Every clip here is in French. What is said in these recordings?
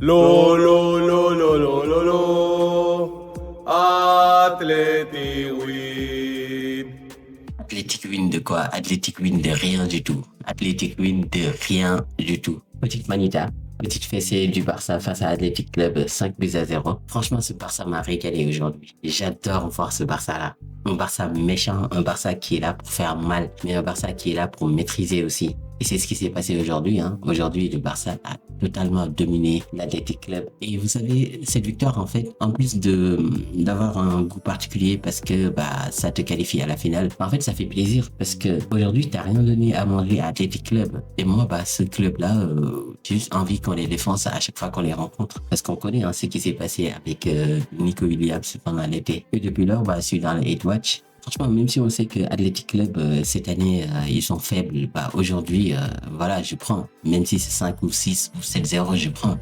Lo, lo, lo, lo, lo, lo, lo. Athletic win. Athletic win de quoi? Athletic win de rien du tout. Athletic win de rien du tout. Petite manita, petite fessée du Barça face à Athletic Club 5-0. Franchement, ce Barça m'a régalé aujourd'hui. J'adore voir ce Barça-là. Un Barça méchant, un Barça qui est là pour faire mal, mais un Barça qui est là pour maîtriser aussi. Et c'est ce qui s'est passé aujourd'hui. Aujourd'hui, le Barça a totalement dominé l'Athletic Club. Et vous savez, cette victoire, en fait, en plus d'avoir un goût particulier parce que ça te qualifie à la finale, en fait, ça fait plaisir parce que aujourd'hui, t'as rien donné à manger à Athletic Club. Et moi, ce club-là, j'ai juste envie qu'on les défense à chaque fois qu'on les rencontre. Parce qu'on connaît ce qui s'est passé avec Nico Williams pendant l'été. Et depuis lors, je suis dans le hate watch. Franchement, même si on sait que Athletic Club, cette année, ils sont faibles, aujourd'hui, voilà, je prends. Même si c'est 5 ou 6 ou 7-0, je prends.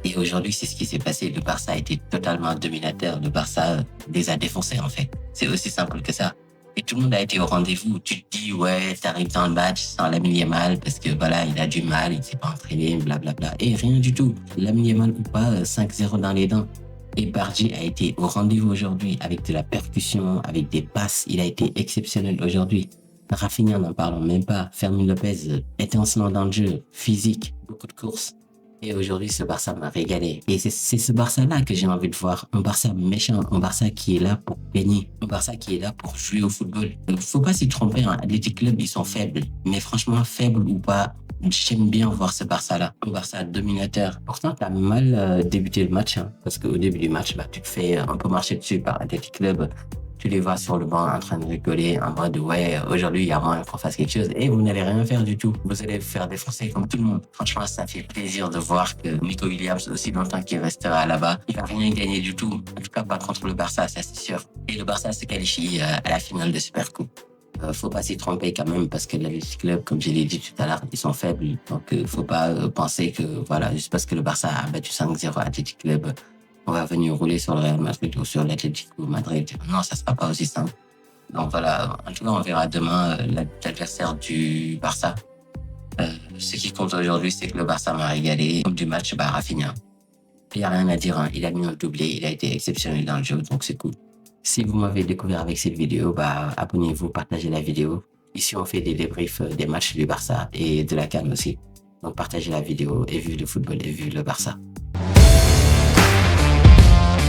Et aujourd'hui, c'est ce qui s'est passé. Le Barça a été totalement dominateur. Le Barça les a défoncés, en fait. C'est aussi simple que ça. Et tout le monde a été au rendez-vous. Tu te dis, ouais, t'arrives dans le match sans Lamine Yamal parce que voilà, il a du mal, il s'est pas entraîné, blablabla. Et rien du tout. Lamine Yamal ou pas, 5-0 dans les dents. Et Bardi a été au rendez-vous aujourd'hui avec de la percussion, avec des passes. Il a été exceptionnel aujourd'hui. Rafinha, n'en parlons même pas. Fermin Lopez, étincelant dans le jeu, physique, beaucoup de courses. Et aujourd'hui, ce Barça m'a régalé. Et c'est ce Barça-là que j'ai envie de voir. Un Barça méchant, un Barça qui est là pour gagner, un Barça qui est là pour jouer au football. Faut pas s'y tromper, Athletic Club, ils sont faibles. Mais franchement, faibles ou pas, j'aime bien voir ce Barça-là. Un Barça dominateur. Pourtant, t'as mal débuté le match, parce qu'au début du match, tu te fais un peu marcher dessus par Athletic Club. Tu les vois sur le banc en train de rigoler en mode ouais, aujourd'hui il y a moyen qu'on fasse quelque chose et vous n'allez rien faire du tout. Vous allez vous faire défoncer comme tout le monde. Franchement, ça fait plaisir de voir que Nico Williams, aussi longtemps qu'il restera là-bas, il va rien gagner du tout. En tout cas, pas contre le Barça, ça c'est sûr. Et le Barça se qualifie à la finale de Supercoupe. Faut pas s'y tromper quand même parce que l'Athletic Club, comme je l'ai dit tout à l'heure, ils sont faibles. Donc faut pas penser que voilà, juste parce que le Barça a battu 5-0 à Athletic Club, on va venir rouler sur le Real Madrid ou sur l'Atlético Madrid. Non, ça sera pas aussi simple. Donc voilà, en tout cas, on verra demain l'adversaire du Barça. Ce qui compte aujourd'hui, c'est que le Barça m'a régalé. Comme du match, Rafinha. Il n'y a rien à dire, il a mis un doublé, il a été exceptionnel dans le jeu, donc c'est cool. Si vous m'avez découvert avec cette vidéo, abonnez-vous, partagez la vidéo. Ici, on fait des débriefs des matchs du Barça et de la CAN aussi. Donc partagez la vidéo et vive le football et vive le Barça.